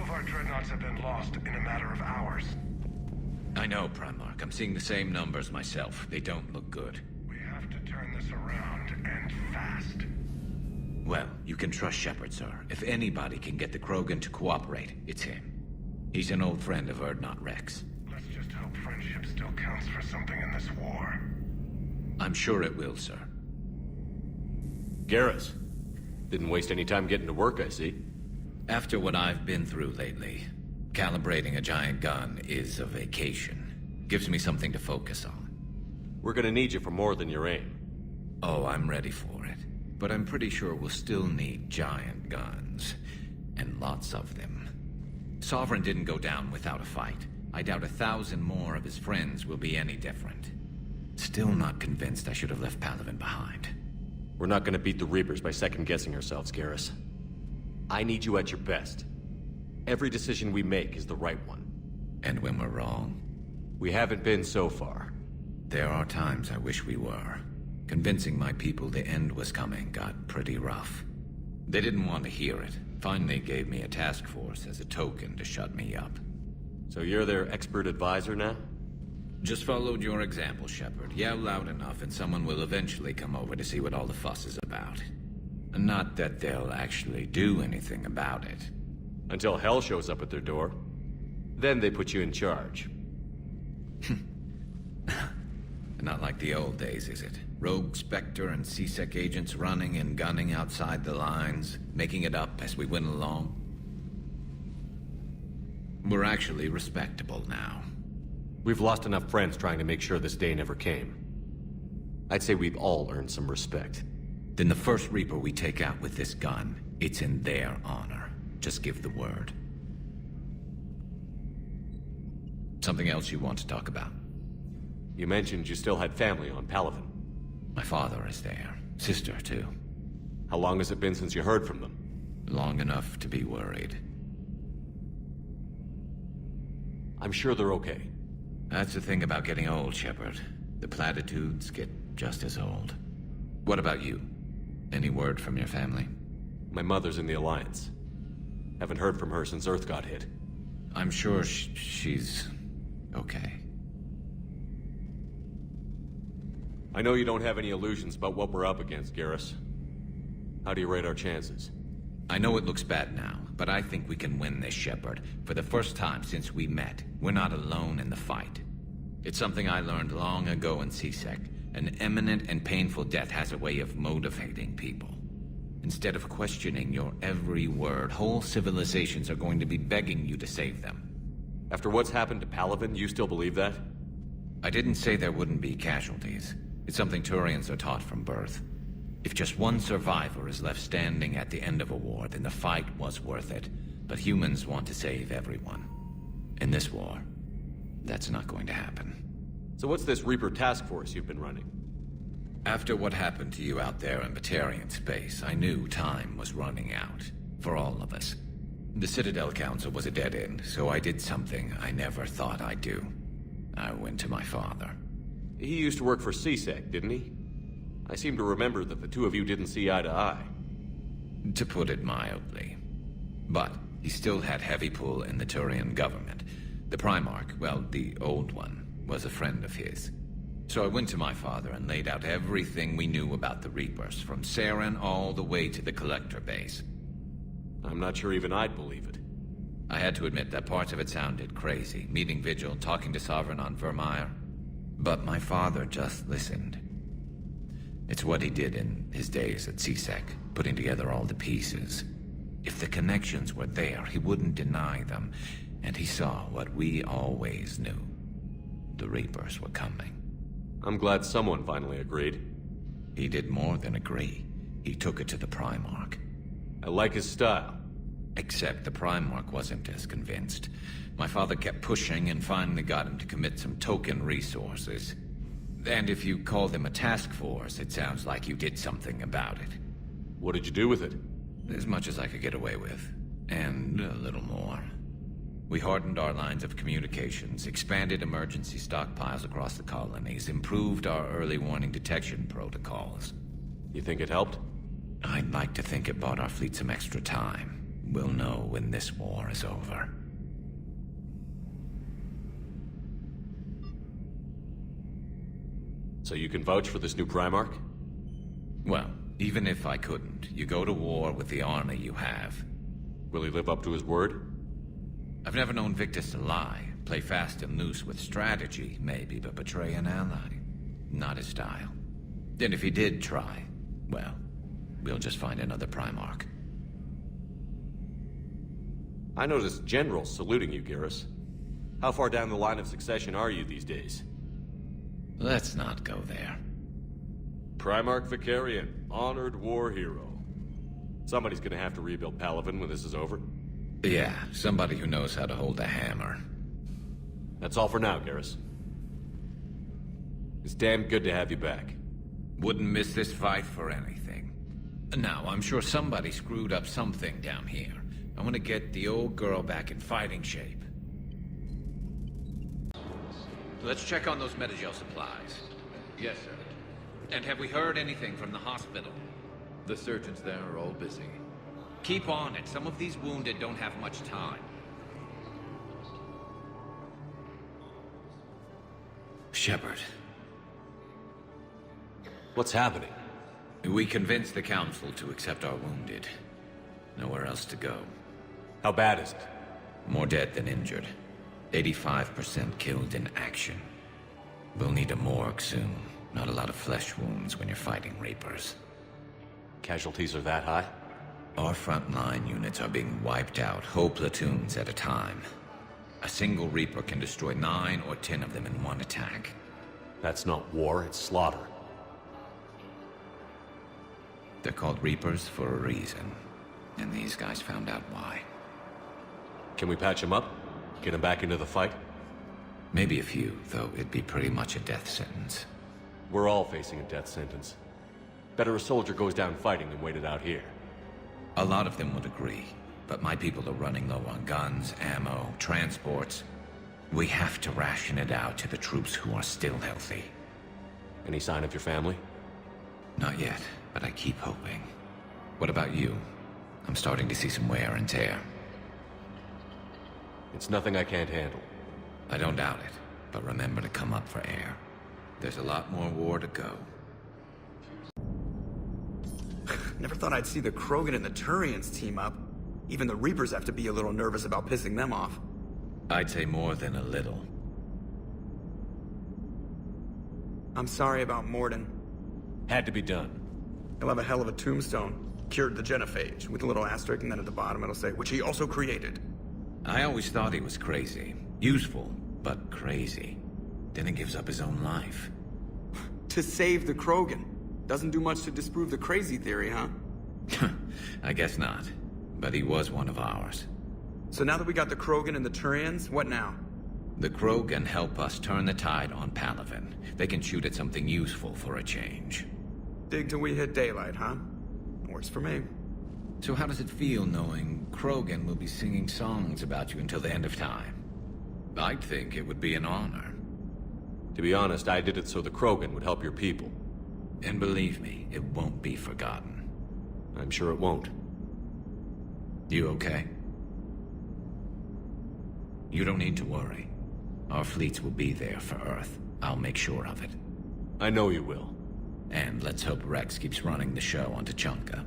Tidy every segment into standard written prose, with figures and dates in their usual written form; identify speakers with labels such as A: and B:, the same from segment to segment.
A: of our dreadnoughts have been lost in a matter of hours.
B: I know, Primarch. I'm seeing the same numbers myself. They don't look good.
A: We have to turn this around, and fast.
B: Well, you can trust Shepard, sir. If anybody can get the Krogan to cooperate, it's him. He's an old friend of Urdnot Rex.
A: Let's just hope friendship still counts for something in this war.
B: I'm sure it will, sir.
C: Garrus. Didn't waste any time getting to work, I see.
B: After what I've been through lately, calibrating a giant gun is a vacation. Gives me something to focus on.
C: We're gonna need you for more than your aim.
B: Oh, I'm ready for it. But I'm pretty sure we'll still need giant guns. And lots of them. Sovereign didn't go down without a fight. I doubt 1,000 more of his friends will be any different. Still not convinced I should have left Palaven behind.
C: We're not gonna beat the Reapers by second-guessing ourselves, Garrus. I need you at your best. Every decision we make is the right one.
B: And when we're wrong?
C: We haven't been so far.
B: There are times I wish we were. Convincing my people the end was coming got pretty rough. They didn't want to hear it. Finally gave me a task force as a token to shut me up.
C: So you're their expert advisor now?
B: Just followed your example, Shepard. Yell loud enough and someone will eventually come over to see what all the fuss is about. Not that they'll actually do anything about it.
C: Until hell shows up at their door. Then they put you in charge.
B: Not like the old days, is it? Rogue Spectre and C-Sec agents running and gunning outside the lines, making it up as we went along. We're actually respectable now.
C: We've lost enough friends trying to make sure this day never came. I'd say we've all earned some respect.
B: Then the first Reaper we take out with this gun, it's in their honor. Just give the word. Something else you want to talk about?
C: You mentioned you still had family on Palaven.
B: My father is there. Sister, too.
C: How long has it been since you heard from them?
B: Long enough to be worried.
C: I'm sure they're okay.
B: That's the thing about getting old, Shepard. The platitudes get just as old. What about you? Any word from your family?
C: My mother's in the Alliance. Haven't heard from her since Earth got hit.
B: I'm sure she's okay.
C: I know you don't have any illusions about what we're up against, Garrus. How do you rate our chances?
B: I know it looks bad now, but I think we can win this, Shepard. For the first time since we met, we're not alone in the fight. It's something I learned long ago in C-Sec. An imminent and painful death has a way of motivating people. Instead of questioning your every word, whole civilizations are going to be begging you to save them.
C: After what's happened to Palaven, you still believe that?
B: I didn't say there wouldn't be casualties. It's something Turians are taught from birth. If just one survivor is left standing at the end of a war, then the fight was worth it. But humans want to save everyone. In this war, that's not going to happen.
C: So what's this Reaper task force you've been running?
B: After what happened to you out there in Batarian space, I knew time was running out. For all of us. The Citadel Council was a dead end, so I did something I never thought I'd do. I went to my father.
C: He used to work for C-Sec, didn't he? I seem to remember that the two of you didn't see eye to eye.
B: To put it mildly. But he still had heavy pull in the Turian government. The Primarch, well, the old one, was a friend of his. So I went to my father and laid out everything we knew about the Reapers, from Saren all the way to the Collector base.
C: I'm not sure even I'd believe it.
B: I had to admit that parts of it sounded crazy, meeting Vigil, talking to Sovereign on Vermeer. But my father just listened. It's what he did in his days at C-Sec, putting together all the pieces. If the connections were there, he wouldn't deny them, and he saw what we always knew. The Reapers were coming.
C: I'm glad someone finally agreed.
B: He did more than agree. He took it to the Primarch.
C: I like his style.
B: Except the Primarch wasn't as convinced. My father kept pushing and finally got him to commit some token resources. And if you call them a task force, it sounds like you did something about it.
C: What did you do with it?
B: As much as I could get away with. And a little more. We hardened our lines of communications, expanded emergency stockpiles across the colonies, improved our early warning detection protocols.
C: You think it helped?
B: I'd like to think it bought our fleet some extra time. we'll know when this war is over.
C: So you can vouch for this new Primarch?
B: Well, even if I couldn't, you go to war with the army you have.
C: Will he live up to his word?
B: I've never known Victus to lie. Play fast and loose with strategy, maybe, but betray an ally. Not his style. And if he did try, well, we'll just find another Primarch.
C: I noticed generals saluting you, Garrus. How far down the line of succession are you these days?
B: Let's not go there.
C: Primarch Vicarian, honored war hero. Somebody's gonna have to rebuild Palaven when this is over.
B: Yeah, somebody who knows how to hold a hammer.
C: That's all for now, Garrus. It's damn good to have you back.
B: Wouldn't miss this fight for anything. Now, I'm sure somebody screwed up something down here. I want to get the old girl back in fighting shape. Let's check on those Metagel supplies. Yes, sir. And have we heard anything from the hospital? The surgeons there are all busy. Keep on it. Some of these wounded don't have much time. Shepard.
C: What's happening?
B: We convinced the Council to accept our wounded. Nowhere else to go.
C: How bad is it?
B: More dead than injured. 85% killed in action. We'll need a morgue soon. Not a lot of flesh wounds when you're fighting Reapers.
C: Casualties are that high?
B: Our frontline units are being wiped out, whole platoons at a time. A single Reaper can destroy 9 or 10 of them in one attack.
C: That's not war, it's slaughter.
B: They're called Reapers for a reason. And these guys found out why.
C: Can we patch him up? Get him back into the fight?
B: Maybe a few, though it'd be pretty much a death sentence.
C: We're all facing a death sentence. Better a soldier goes down fighting than wait it out here.
B: A lot of them would agree, but my people are running low on guns, ammo, transports. We have to ration it out to the troops who are still healthy.
C: Any sign of your family?
B: Not yet, but I keep hoping. What about you? I'm starting to see some wear and tear.
C: It's nothing I can't handle.
B: I don't doubt it, but remember to come up for air. There's a lot more war to go.
D: Never thought I'd see the Krogan and the Turians team up. Even the Reapers have to be a little nervous about pissing them off.
B: I'd say more than a little.
D: I'm sorry about Morden.
C: Had to be done.
D: He'll have a hell of a tombstone. Cured the genophage, with a little asterisk, and then at the bottom it'll say, which he also created.
B: I always thought he was crazy. Useful, but crazy. Then he gives up his own life.
D: To save the Krogan. Doesn't do much to disprove the crazy theory, huh?
B: I guess not. But he was one of ours.
D: So now that we got the Krogan and the Turians, what now?
B: The Krogan help us turn the tide on Palaven. They can shoot at something useful for a change.
D: Dig till we hit daylight, huh? Works for me.
B: So how does it feel knowing Krogan will be singing songs about you until the end of time? I'd think it would be an honor.
C: To be honest, I did it so the Krogan would help your people.
B: And believe me, it won't be forgotten.
C: I'm sure it won't.
B: You okay? You don't need to worry. Our fleets will be there for Earth. I'll make sure of it.
C: I know you will.
B: And let's hope Rex keeps running the show on Tuchanka.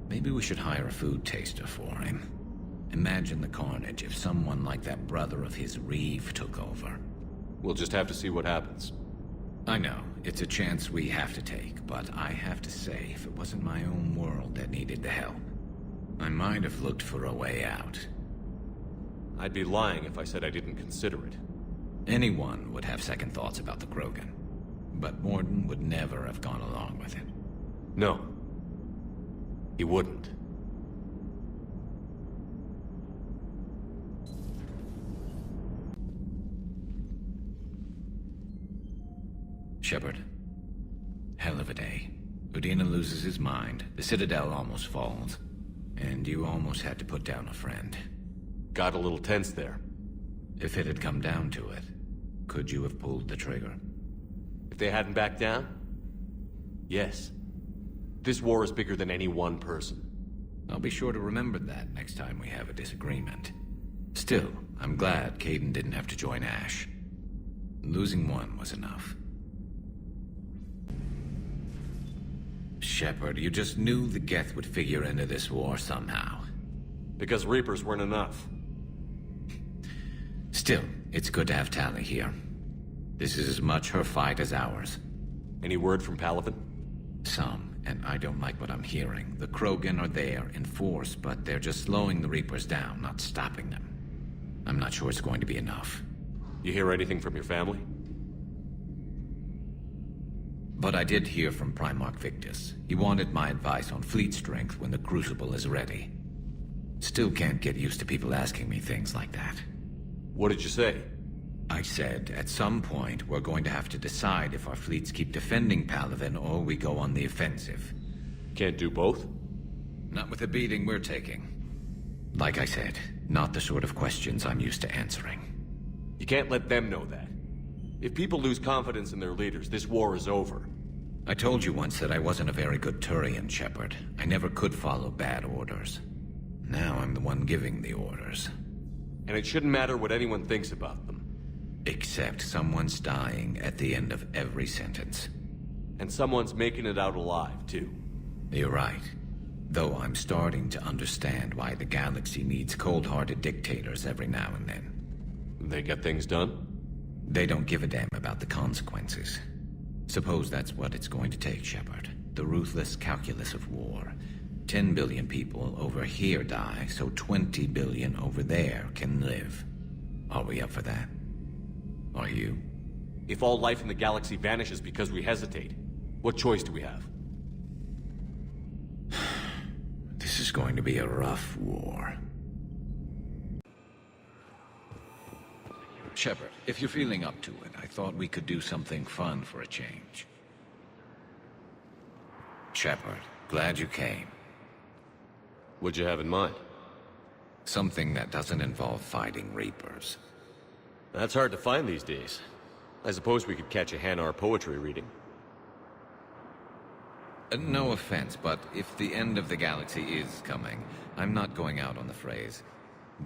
B: Maybe we should hire a food taster for him. Imagine the carnage if someone like that brother of his, Reeve, took over.
C: We'll just have to see what happens.
B: I know, it's a chance we have to take, but I have to say, if it wasn't my own world that needed the help, I might have looked for a way out.
C: I'd be lying if I said I didn't consider it.
B: Anyone would have second thoughts about the Krogan, but Morden would never have gone along with it.
C: No. He wouldn't.
B: Shepard. Hell of a day. Udina loses his mind, the Citadel almost falls, and you almost had to put down a friend.
C: Got a little tense there.
B: If it had come down to it, could you have pulled the trigger?
C: If they hadn't backed down? Yes. This war is bigger than any one person.
B: I'll be sure to remember that next time we have a disagreement. Still, I'm glad Caden didn't have to join Ash. Losing one was enough. Shepard, you just knew the Geth would figure into this war somehow.
C: Because Reapers weren't enough.
B: Still, it's good to have Tali here. This is as much her fight as ours.
C: Any word from Palaven?
B: Some, and I don't like what I'm hearing. The Krogan are there in force, but they're just slowing the Reapers down, not stopping them. I'm not sure it's going to be enough.
C: You hear anything from your family?
B: But I did hear from Primarch Victus. He wanted my advice on fleet strength when the Crucible is ready. Still can't get used to people asking me things like that.
C: What did you say?
B: I said, at some point, we're going to have to decide if our fleets keep defending Palaven or we go on the offensive.
C: Can't do both?
B: Not with the beating we're taking. Like I said, not the sort of questions I'm used to answering.
C: You can't let them know that. If people lose confidence in their leaders, this war is over.
B: I told you once that I wasn't a very good Turian, Shepard. I never could follow bad orders. Now I'm the one giving the orders.
C: And it shouldn't matter what anyone thinks about them.
B: Except someone's dying at the end of every sentence.
C: And someone's making it out alive, too.
B: You're right. Though I'm starting to understand why the galaxy needs cold-hearted dictators every now and then.
C: They get things done?
B: They don't give a damn about the consequences. Suppose that's what it's going to take, Shepard. The ruthless calculus of war. 10 billion people over here die, so 20 billion over there can live. Are we up for that? Are you?
C: If all life in the galaxy vanishes because we hesitate, what choice do we have?
B: This is going to be a rough war. Shepard, if you're feeling up to it, I thought we could do something fun for a change. Shepard, glad you came.
C: What'd you have in mind?
B: Something that doesn't involve fighting Reapers.
C: That's hard to find these days. I suppose we could catch a Hanar poetry reading.
B: No offense, but if the end of the galaxy is coming, I'm not going out on the phrase,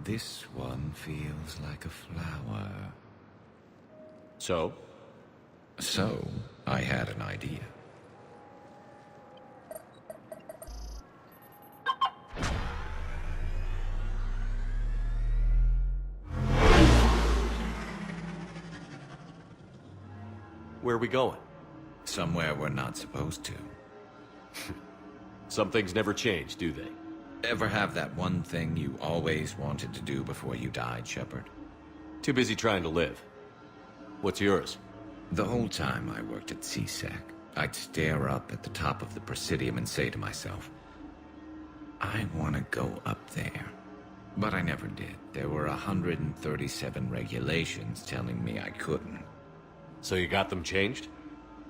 B: "This one feels like a flower."
C: So?
B: So, I had an idea.
C: Where are we going?
B: Somewhere we're not supposed to.
C: Some things never change, do they?
B: Ever have that one thing you always wanted to do before you died, Shepard?
C: Too busy trying to live. What's yours?
B: The whole time I worked at CSEC, I'd stare up at the top of the Presidium and say to myself, I want to go up there. But I never did. There were 137 regulations telling me I couldn't.
C: So you got them changed?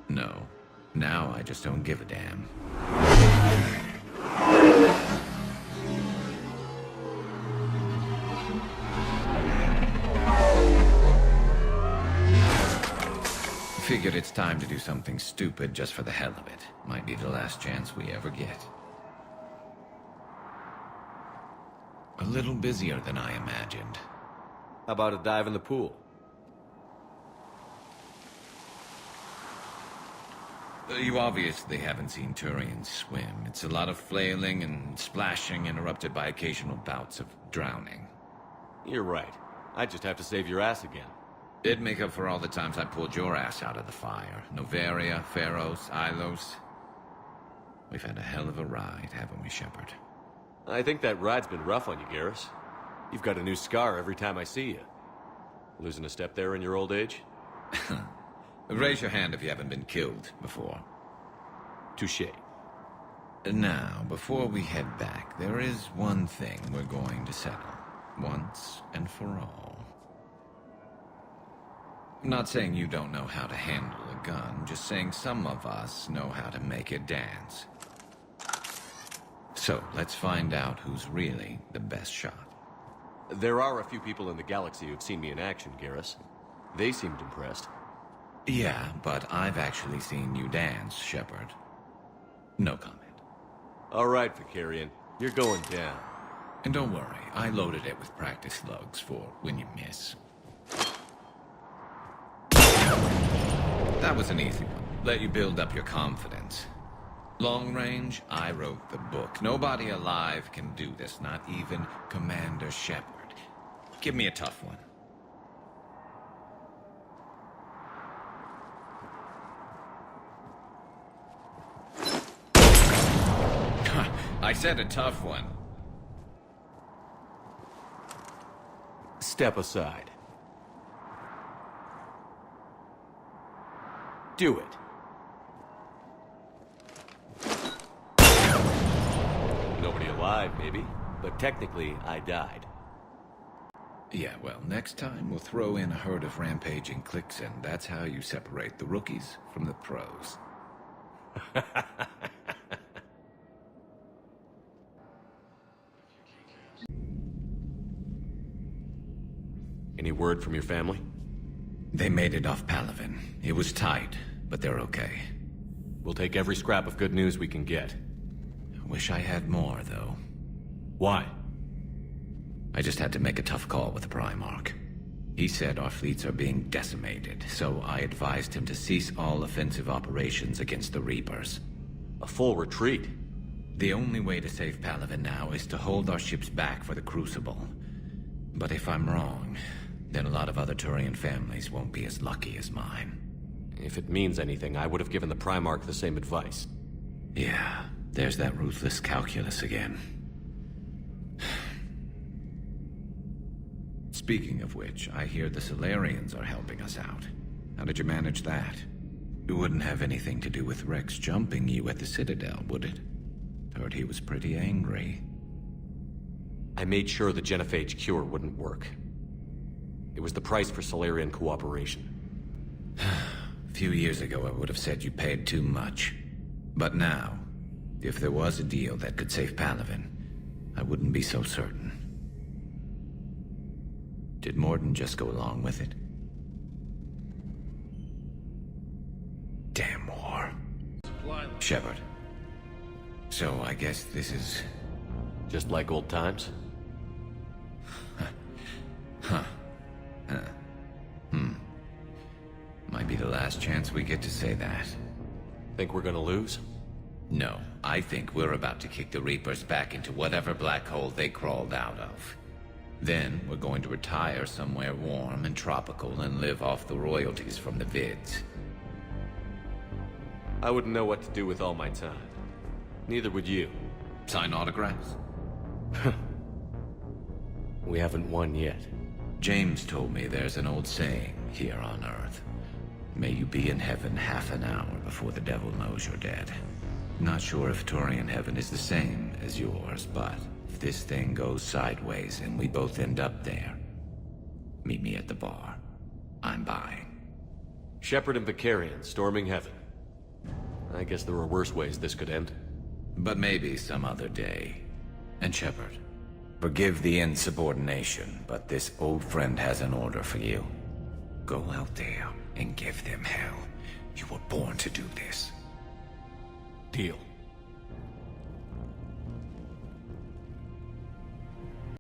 B: No. Now I just don't give a damn. Figured it's time to do something stupid just for the hell of it. Might be the last chance we ever get. A little busier than I imagined.
C: How about a dive in the pool?
B: You obviously haven't seen Turians swim. It's a lot of flailing and splashing interrupted by occasional bouts of drowning.
C: You're right. I just have to save your ass again.
B: It'd make up for all the times I pulled your ass out of the fire. Noveria, Pharos, Ilos. We've had a hell of a ride, haven't we, Shepard?
C: I think that ride's been rough on you, Garrus. You've got a new scar every time I see you. Losing a step there in your old age?
B: Raise your hand if you haven't been killed before.
C: Touché.
B: Now, before we head back, there is one thing we're going to settle. Once and for all. I'm not saying you don't know how to handle a gun, just saying some of us know how to make it dance. So, let's find out who's really the best shot.
C: There are a few people in the galaxy who've seen me in action, Garrus. They seemed impressed.
B: Yeah, but I've actually seen you dance, Shepard. No comment.
C: All right, Vicarian. You're going down.
B: And don't worry, I loaded it with practice slugs for when you miss. That was an easy one. Let you build up your confidence. Long range, I wrote the book. Nobody alive can do this, not even Commander Shepard. Give me a tough one. I said a tough one.
C: Step aside. Do it. Nobody alive, maybe. But technically, I died.
B: Yeah, well, next time we'll throw in a herd of rampaging cliques, and that's how you separate the rookies from the pros.
C: Any word from your family?
B: They made it off Palaven. It was tight, but they're okay.
C: We'll take every scrap of good news we can get.
B: Wish I had more, though.
C: Why?
B: I just had to make a tough call with the Primarch. He said our fleets are being decimated, so I advised him to cease all offensive operations against the Reapers.
C: A full retreat?
B: The only way to save Palaven now is to hold our ships back for the Crucible. But if I'm wrong, then a lot of other Turian families won't be as lucky as mine.
C: If it means anything, I would have given the Primarch the same advice.
B: Yeah, there's that ruthless calculus again. Speaking of which, I hear the Solarians are helping us out. How did you manage that? It wouldn't have anything to do with Rex jumping you at the Citadel, would it? Heard he was pretty angry.
C: I made sure the genophage cure wouldn't work. It was the price for Solarian cooperation.
B: A few years ago, I would have said you paid too much. But now, if there was a deal that could save Palaven, I wouldn't be so certain. Did Morden just go along with it? Damn war. Shepard. So I guess this is...
C: Just like old times?
B: Might be the last chance we get to say that.
C: Think we're gonna lose?
B: No, I think we're about to kick the Reapers back into whatever black hole they crawled out of. Then we're going to retire somewhere warm and tropical and live off the royalties from the vids.
C: I wouldn't know what to do with all my time. Neither would you.
B: Sign autographs?
C: We haven't won yet.
B: James told me there's an old saying here on Earth. May you be in heaven half an hour before the devil knows you're dead. Not sure if Turian heaven is the same as yours, but if this thing goes sideways and we both end up there, meet me at the bar. I'm buying.
C: Shepard and Vicarian storming heaven. I guess there are worse ways this could end.
B: But maybe some other day. And Shepard, forgive the insubordination, but this old friend has an order for you. Go out there and give them hell. You were born to do this.
C: Deal.